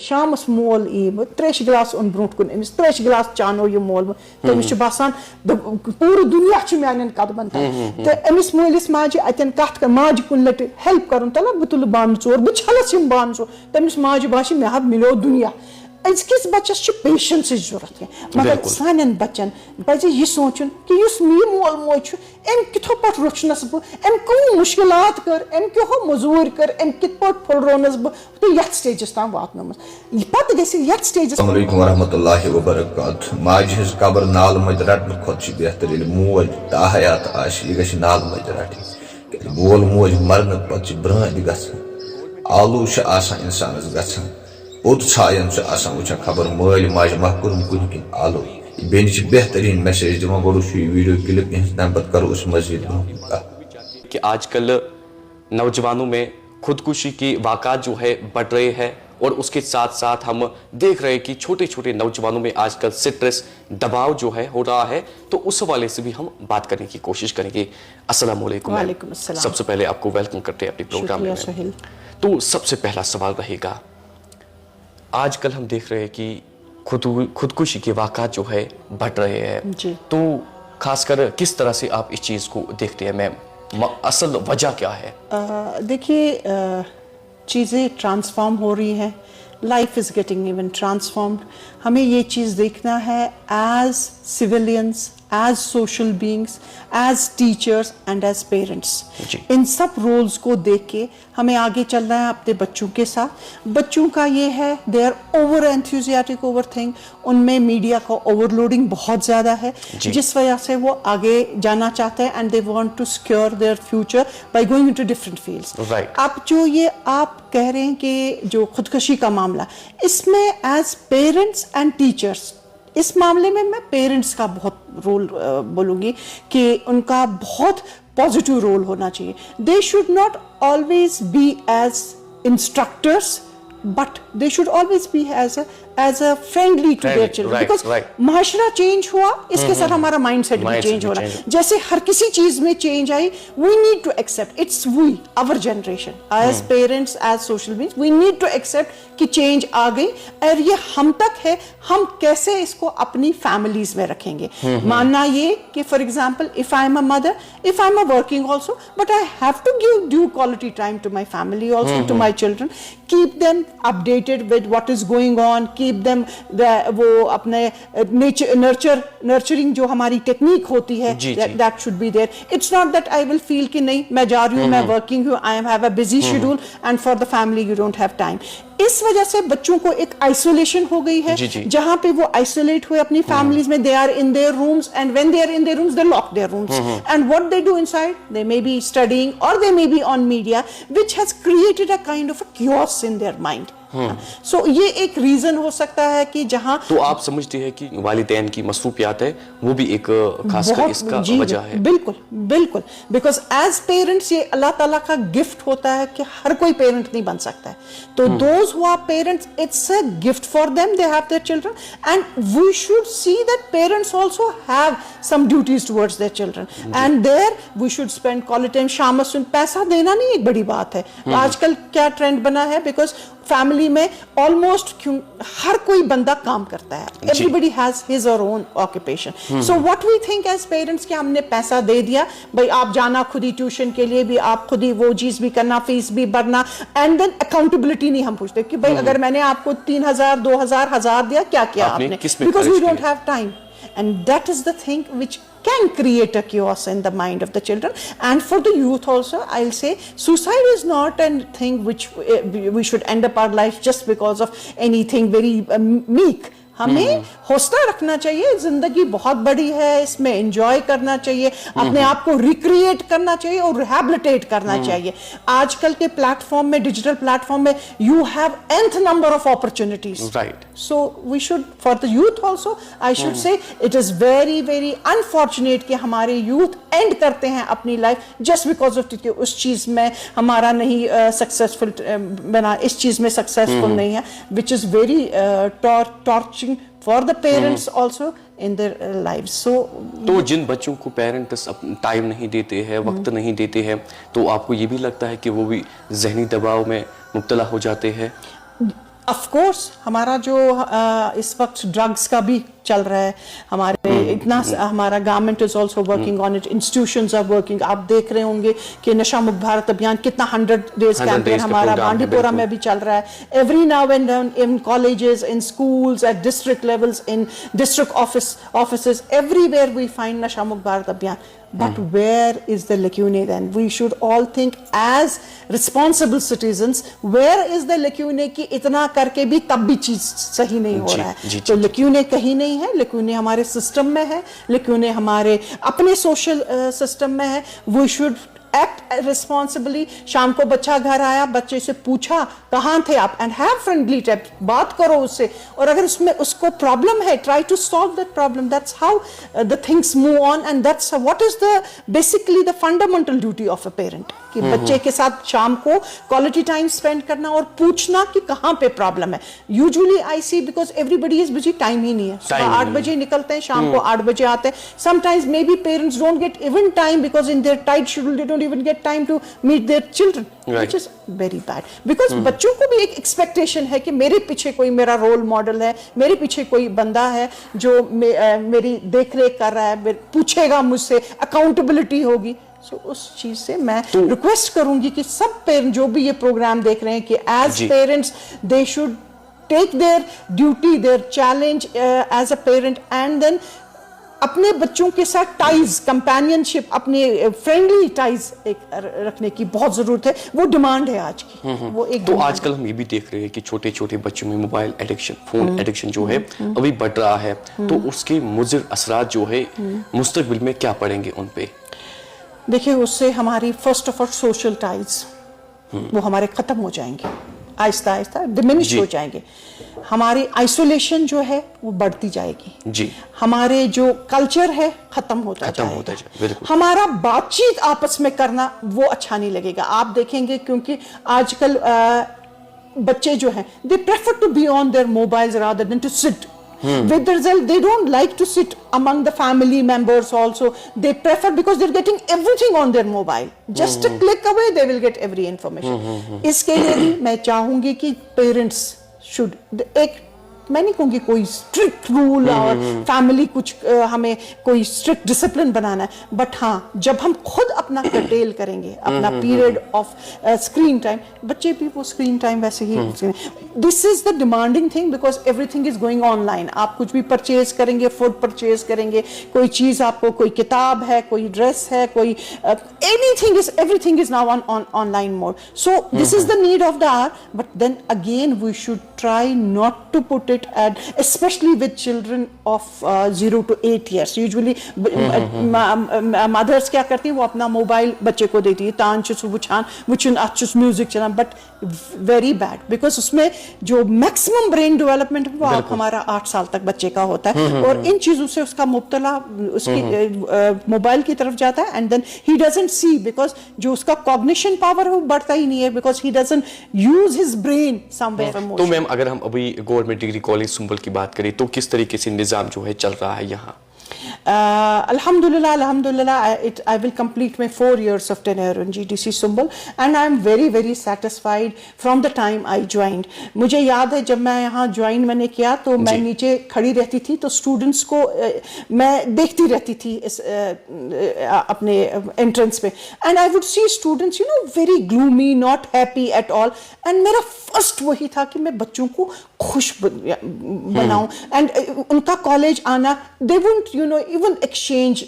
शामस मोल ई त्रेश गिलास उन ब्रोट कुन अमिस त्रेश गिलास चानो ये मोल तमिस बासान पूरा दुनिया मान कदमन तो अमिस मलिस माजे अतन कत माज कुन लट हेल्प कर तल बह तुल बान चोर बह छलस बान चोर तमिस माजे बास मे मिलो दुनिया अजकिस बच्चस पेशेंस जरूरत मगर सान बच्चन पज यह सोचन कि मे मोल मोज अम किथो पे रुचनस बह कम मुश्किलात कर कहो मजूर कर कित पे फुलरोनस बह तो ये स्टेजस ताम वातनमस पत गथ स्टेजस वरहमतुल्लाहि वबरकातुहू माज हज कबर नाल मज रटन खुद बेहतर मोज ताहयात यह गि नाल मज रट मोल मोज मरन पे ब्रान आलू इंसानस गसान ओत छायन वुचान खबर मल माज महकुम कुन किन आलो बेन बेहतरीन मैसेज दिवान गो वीडियो क्लिप तम पे करो मजीद कि आजकल नौजवानों में खुदकुशी की वाक़ात जो है बढ़ रहे हैं और उसके साथ साथ हम देख रहे हैं कि छोटे छोटे नौजवानों में आजकल स्ट्रेस दबाव जो है हो रहा है, तो उस हवाले से भी हम बात करने की कोशिश करेंगे। अस्सलाम वालेकुम। वालेकुम अस्सलाम। सबसे पहले आपको वेलकम करते हैं अपने प्रोग्राम में। तो सबसे पहला सवाल रहेगा, आजकल हम देख रहे हैं कि खुदकुशी के वाक़ात जो है बढ़ रहे हैं, तो खासकर किस तरह से आप इस चीज़ को देखते हैं मैम, असल वजह क्या है? देखिए चीज़ें ट्रांसफॉर्म हो रही हैं, life is getting even transformed. हमें ये चीज़ देखना है as civilians, as social beings, as teachers and as parents. इन सब रोल्स को देख के हमें आगे चलना है अपने बच्चों के साथ। बच्चों का ये है they are over enthusiastic over thing, उनमें मीडिया का ओवरलोडिंग बहुत ज़्यादा है जिस वजह से वो आगे जाना चाहते हैं and they want to secure their future by going into different fields. अब जो ये आप कह रहे हैं कि जो खुदकशी का मामला, इसमें एज पेरेंट्स एंड टीचर्स, इस मामले में मैं पेरेंट्स का बहुत रोल बोलूँगी कि उनका बहुत पॉजिटिव रोल होना चाहिए। They should not always be as instructors but they should always be as a friendly to their children, because माशरा चेंज हुआ, इसके साथ हमारा माइंड सेट भी चेंज हो रहा है। जैसे हर किसी चीज में चेंज आई, we need to accept it's we our generation as parents, as social beings, we need to accept कि चेंज आ गई और ये हम तक है, हम कैसे इसको अपनी फैमिलीज में रखेंगे। मानना ये कि for example if I am a mother, if I am a working also, but I have to give due quality time to my family also, to my children, keep them updated with what is going on, keep them वो अपने nurturing जो हमारी technique होती है that should be there. It's not that I will feel कि नहीं मैं जा रही हूँ, मैं वर्किंग हूँ, I have a busy schedule and for the family you don't have time. इस वजह से बच्चों को एक आइसोलेशन हो गई है जहां पे वो आइसोलेट हुए अपनी फैमिलीज में, they are in their rooms and when they are in their rooms they lock their rooms and what they do inside, they may be studying और they may be on media which has created a kind of a chaos in their mind। So ये एक reason हो सकता है कि जहां, तो आप समझते हैं कि वालिदैन की मसरूफियात है वो भी एक खासकर इसका वजह है? बिल्कुल बिल्कुल, बिकॉज एज पेरेंट्स ये अल्लाह ताला का गिफ्ट होता है कि हर कोई पेरेंट नहीं बन सकता है, तो those who are parents it's a gift for them, they have their children and we should see that parents also have some duties towards their children and there we should spend quality time. शाम पैसा देना नहीं एक बड़ी बात है, आजकल क्या ट्रेंड बना है, बिकॉज फैमिली में ऑलमोस्ट हर कोई बंदा काम करता है, everybody has his or own occupation. So what we think as parents कि हमने पैसा दे दिया, भाई आप जाना खुद ही ट्यूशन के लिए भी, आप खुद ही वो चीज भी करना, फीस भी भरना, एंड देन अकाउंटेबिलिटी नहीं हम पूछते कि भाई अगर मैंने आपको 3000 2000 1000 दिया, क्या किया आपने, because we don't have time and that is the thing which can create a chaos in the mind of the children and for the youth also. I'll say suicide is not a thing which we should end up our life just because of anything very meek. हमें हौसला रखना चाहिए, जिंदगी बहुत बड़ी है, इसमें enjoy करना चाहिए, अपने आप को रिक्रिएट करना चाहिए और रिहैबिलिटेट करना चाहिए। आजकल के प्लेटफॉर्म में, डिजिटल प्लेटफॉर्म में you have nth number of opportunities, right? So we should for the youth also I should say it is very very unfortunate कि हमारे यूथ एंड करते हैं अपनी लाइफ जस्ट बिकॉज ऑफ उस चीज में हमारा नहीं सक्सेसफुल बना, इस चीज में सक्सेसफुल नहीं है, which is very torturing for the parents also in their lives. So तो जिन बच्चों को पेरेंट्स टाइम नहीं देते हैं, वक्त नहीं देते हैं, तो आपको ये भी लगता है कि वो भी जहनी दबाव में मुब्तला हो जाते हैं? ऑफ कोर्स हमारा जो इस वक्त ड्रग्स का भी चल रहा है, हमारे इतना हमारा government is also working on it, institutions are working. आप देख रहे होंगे कि नशा मुक्त भारत अभियान कितना 100 डेज कैंपेन हमारा बांडीपोरा में भी चल रहा है. Every now and then in colleges, in schools, at district levels, in district offices, everywhere we find nasha mukt Bharat अभियान. But where is the lacune then? We should all think as responsible citizens, where is the lacune कि इतना करके भी तब भी चीज सही नहीं हो रहा है. तो lacune कहीं नहीं है, lacune हमारे सिस्टम में है, lacune हमारे अपने सोशल सिस्टम में है. We should act responsibly. शाम को बच्चा घर आया, बच्चे से पूछा कहाँ थे आप, and have friendly chat, बात करो उससे, और अगर उसमें उसको प्रॉब्लम है, try to solve that problem. That's how the things move on, and that's what is the basically the fundamental duty of a parent, कि बच्चे के साथ शाम को quality time spend करना और पूछना कि कहाँ पे प्रॉब्लम है. Usually I see because everybody is busy, time ही नहीं है. सुबह 8 बजे निकलते हैं, शाम को 8 बजे आते हैं. Sometimes maybe parents don't get even time because in their tight schedule they don't even get time to meet their children, which is very bad. Because बच्चों को भी एक expectation है कि मेरे पीछे कोई मेरा रोल मॉडल है, मेरे पीछे कोई बंदा है जो मेरी देख रेख कर रहा है, पूछेगा मुझसे, accountability होगी. So, उस चीज से मैं रिक्वेस्ट करूंगी कि सब पेरेंट जो भी ये प्रोग्राम देख रहे हैं कि as parents they should take their duty, their challenge as a parent, and then अपने बच्चों के साथ टाइज, कंपेनियनशिप, अपने फ्रेंडली टाइज रखने की बहुत जरूरत है. वो डिमांड है आज की. वो एक तो आजकल हम ये भी देख रहे हैं कि छोटे छोटे बच्चों में मोबाइल एडिक्शन, फोन एडिक्शन जो है अभी बढ़ रहा है. तो उसके मुज़िर असरात जो है मुस्तकबिल में क्या पड़ेंगे उन पे? देखिए, उससे हमारी first of all social ties वो हमारे खत्म हो जाएंगे, आहिस्ता आहिस्ता डिमिनिश हो जाएंगे. हमारी आइसोलेशन जो है वो बढ़ती जाएगी जी. हमारे जो कल्चर है खत्म होता जाएगा. हमारा बातचीत आपस में करना वो अच्छा नहीं लगेगा. आप देखेंगे क्योंकि आजकल बच्चे जो हैं they prefer to be on their mobiles rather than to sit with the result. They don't like to sit among the family members also. They prefer because they're getting everything on their mobile. Just a click away they will get every information. इसके लिए भी मैं चाहूंगी कि parents should एक, मैं नहीं कहूँगी कोई स्ट्रिक्ट रूल और फैमिली कुछ हमें कोई स्ट्रिक्ट डिसिप्लिन बनाना है, बट हाँ जब हम खुद अपना कर्टेल करेंगे अपना पीरियड ऑफ स्क्रीन टाइम, बच्चे भी वो स्क्रीन टाइम वैसे ही. This is the demanding thing because everything is going online. आप कुछ भी परचेज करेंगे, फूड परचेज करेंगे, कोई चीज आपको, कोई किताब है, कोई ड्रेस है, कोई everything is now on online mode. So this is the need of the hour, but then again we should try not to put it at, especially with children of 0 to 8 years. Usually mothers क्या करती हैं, वो अपना mobile बच्चे को देती है, तान चुस बुछान वुचुन अच्छुस म्यूजिक चला, बट वेरी बैड बिकॉज उसमें जो मैक्सिमम ब्रेन डेवलपमेंट वो हमारा 8 साल तक बच्चे का होता है, और इन चीजों से उसका मुब्तला उसकी मोबाइल की तरफ जाता है, and then he doesn't see because जो उसका कॉग्निशन पावर है वो बढ़ता ही नहीं है because he doesn't use his brain somewhere. तो मैम अगर हम अभी गवर्नमेंट डिग्री कॉलेज सुंबल की बात करें तो किस तरीके से निजाम जो है चल रहा है यहाँ? Alhamdulillah, I will complete my 4 years of tenure in GDC Sumbal, and I am very very satisfied from the time I joined. मुझे याद है जब मैं यहाँ ज्वाइन मैंने किया तो मैं नीचे खड़ी रहती थी, तो स्टूडेंट्स को मैं देखती रहती थी इस अपने एंट्रेंस पे, and I would see students very gloomy, not happy at all, and मेरा फर्स्ट वही था कि मैं बच्चों को खुश बनाऊं, एंड उनका कॉलेज आना, they won't even exchange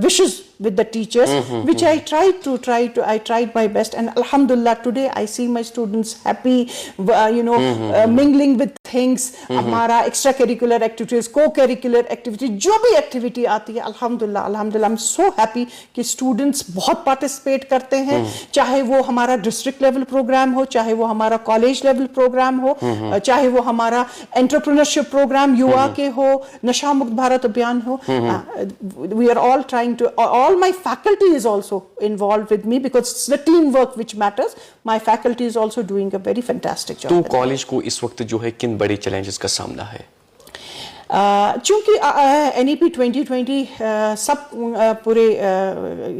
wishes with the teachers, which I tried my best, and alhamdulillah today I see my students happy, mingling with things. हमारा extra curricular activities, co-curricular activities, जो भी activity आती है, alhamdulillah I'm so happy कि students बहुत participate करते हैं, चाहे वो हमारा district level program हो, चाहे वो हमारा college level program हो, चाहे वो हमारा entrepreneurship program युवा के हो, नशा मुक्त भारत अभियान हो. We are all trying to, all my faculty is also involved with me because it's the teamwork which matters. My faculty is also doing a very fantastic job. तो कॉलेज को इस वक्त जो है किन बड़े चैलेंजेस का सामना है? चूंकि NEP 2020 सब पूरे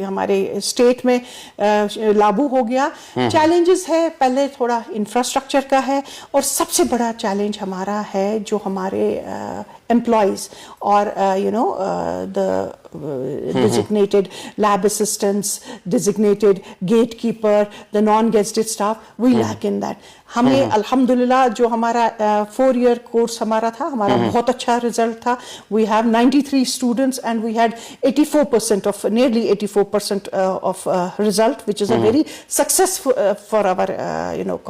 हमारे स्टेट में लागू हो गया, चैलेंजेस है, पहले थोड़ा इंफ्रास्ट्रक्चर का है, और सबसे बड़ा चैलेंज हमारा है जो हमारे employees or the designated lab assistants, designated gatekeeper, the non-gazetted staff, we lack in that. हमें अल्हम्दुलिल्लाह जो हमारा 4-year course हमारा था, हमारा बहुत अच्छा रिजल्ट था. We have 93 students and we had 84% of nearly 84% of result, which is a very successful for our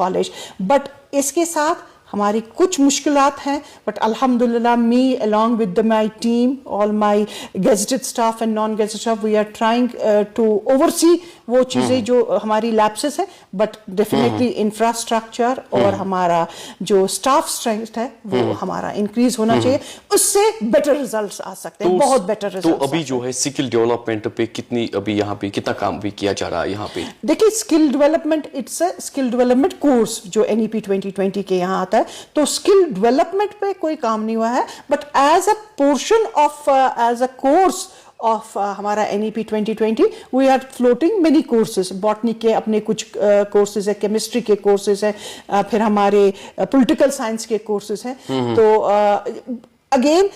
college. But इसके साथ हमारी कुछ मुश्किलात हैं, बट अल्हम्दुलिल्लाह मी along with my team, all my gazetted staff and non-gazetted staff, we are trying to oversee वो चीज़ें जो हमारी लैप्सेस है, बट डेफिनेटली इंफ्रास्ट्रक्चर और हमारा जो स्टाफ स्ट्रेंथ है वो हमारा इंक्रीज होना चाहिए, उससे बेटर रिजल्ट्स आ सकते हैं, बहुत बेटर रिजल्ट्स. तो अभी जो है स्किल डेवलपमेंट पे कितनी अभी यहाँ पे कितना काम भी किया जा रहा है यहाँ पे? देखिए skill development, it's a skill development course जो NEP 2020 के यहाँ आता है, तो स्किल डेवलपमेंट पे कोई काम नहीं हुआ है, but as a portion of as a course of हमारा NEP 2020 we are floating many courses. Botany के अपने कुछ कोर्सेज है, केमिस्ट्री के कोर्सेज है, फिर हमारे पॉलिटिकल साइंस के कोर्सेज हैं. तो अगेन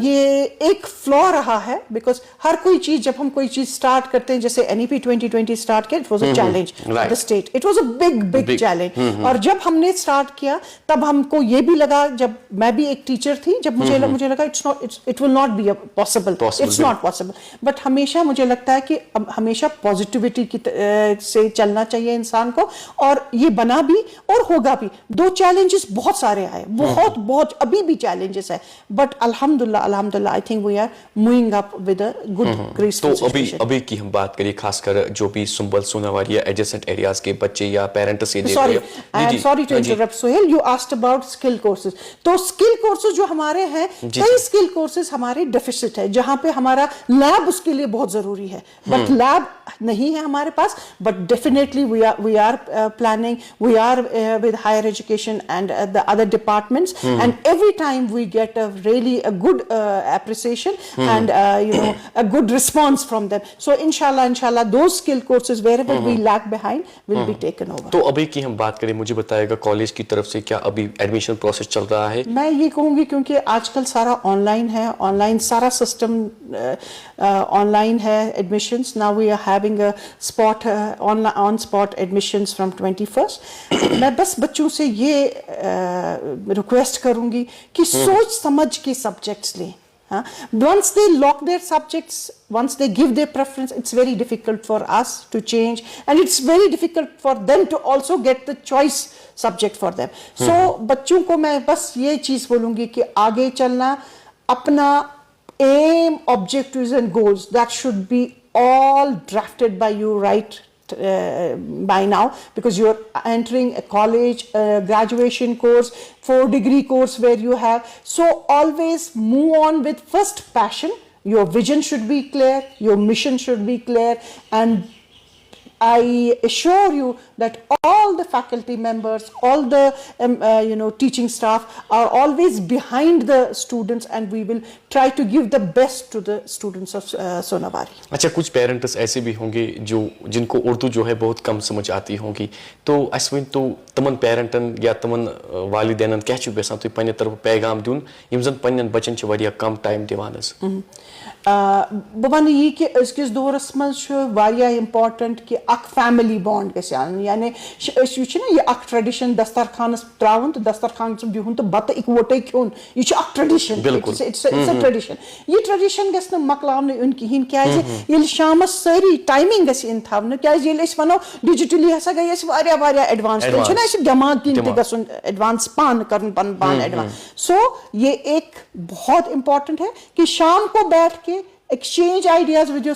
ये एक फ्लॉ रहा है, बिकॉज हर कोई चीज जब हम कोई चीज स्टार्ट करते हैं, जैसे NEP 2020 स्टार्ट किया, it was a challenge for the state, it was a big challenge. और जब हमने स्टार्ट किया तब हमको ये भी लगा, जब मैं भी एक टीचर थी, जब मुझे लगा it will not be possible, it's not possible. But हमेशा मुझे लगता है कि हमेशा पॉजिटिविटी की से चलना चाहिए इंसान को, और ये बना भी और होगा भी. दो चैलेंजेस बहुत सारे आए, बहुत अभी भी चैलेंजेस है, बट अल्हम्दुलिल्लाह I think we are moving up with a good graceful situation. तो अभी की हम बात करें खासकर जो भी संबल सोनावारी या एडजेसेंट एरियाज के बच्चे या पेरेंट्स से देख रहे हैं. I am sorry to interrupt Sohail, you asked about skill courses. तो स्किल कोर्सेज जो हमारे हैं, कई स्किल कोर्सेज हमारे डेफिसिट है, जहां पे हमारा लैब उसके लिए बहुत जरूरी है, बट लैब नहीं है हमारे पास. But definitely we are planning, we are with higher education and the other departments, and every time we get a good appreciation and a good response from them. So inshallah those skill courses wherever we lag behind will be taken over. तो अभी की हम बात करें, मुझे बताएगा college की तरफ से क्या अभी एडमिशन प्रोसेस चल रहा है? मैं ये कहूंगी क्योंकि आजकल सारा ऑनलाइन है, ऑनलाइन सारा सिस्टम ऑनलाइन है. Admissions now we are having a spot on spot admissions from 21st. मैं बस बच्चों से ये रिक्वेस्ट करूंगी कि सोच समझ के सब्जेक्ट्स लें. Once they lock their subjects, once they give their preference, it's very difficult for us to change, and it's very difficult for them to also get the choice subject for them. So बच्चों को मैं बस ये चीज बोलूंगी कि आगे चलना, अपना aim, objectives and goals, that should be all drafted by you right by now, because you're entering a college, a graduation course, 4-degree course where you have, so always move on with first passion. Your vision should be clear, your mission should be clear, and I assure you that all the faculty members, all the teaching staff are always behind the students, and we will try to give the best to the students of Sonawari. अच्छा, कुछ parents ऐसे भी होंगे जो जिनको उर्दू जो है बहुत कम समझ आती होंगी, तो अश्विन तो तमन पेरेंटन या तमन वालिदैन क्या छु बेसान तो पन्ने तरफ पैगाम दुन यम जन पन्नन बचन छ वारिया कम टाइम दिवानस. बबन ये कि इसकिस दौरस मज छ वारिया इंपॉर्टेंट कि अक फैमिली बॉन्ड गस यानी ये अक ट्रेडिशन दस्तरखानस त्रावन तो दस्तरखान बिहुन तो बत इकवटे खियोन, ये अक ट्रेडिशन, इट्स अ ट्रेडिशन. ये ट्रेडिशन गस न मकलावने उन किहिन क्या ये शामस सारी टाइमिंग गस इन थावन क्या ये वनो डिजिटली हसा गई वारिया एडवांस तो दिमाग की गसन एडवांस पान करन पान एडवांस. सो ये एक बहुत इंपॉर्टेंट है कि शाम को बैठ के exchange ideas with your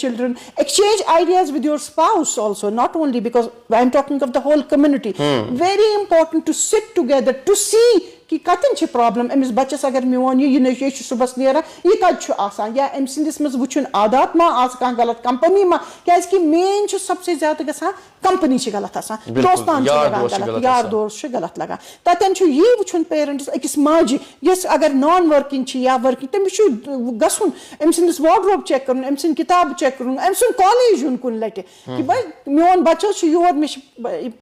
children, exchange ideas with your spouse also, not only because I'm talking of the whole community. Very important to sit together, to see کہ کتن چھ پرابلم امس بچس اگر میون یہ صبح نیران یہ کت آسان یا ام سندس مز وچن عادات ما آس کانٛہہ غلط کمپنی ما کیازِ کہ مین چھ سب سے زیادہ گژھان کمپنی چھ غلط آسان دوستان چھ لگان غلط یار دوست چھ غلط لگان تتن چھ یہ وچن پیرنٹس أکِس ماجہِ یس اگر نان ورکنگ چھ یا ورکنگ تمس چھ گژھُن ام سندس وارڈروب چیک کرُن ام سٕنٛدۍ کتاب چیک کرُن ام سُنٛد کالیج یُن کُنہِ لٹہِ کہ بھائی میون بچہ چھ یور مےٚ چھ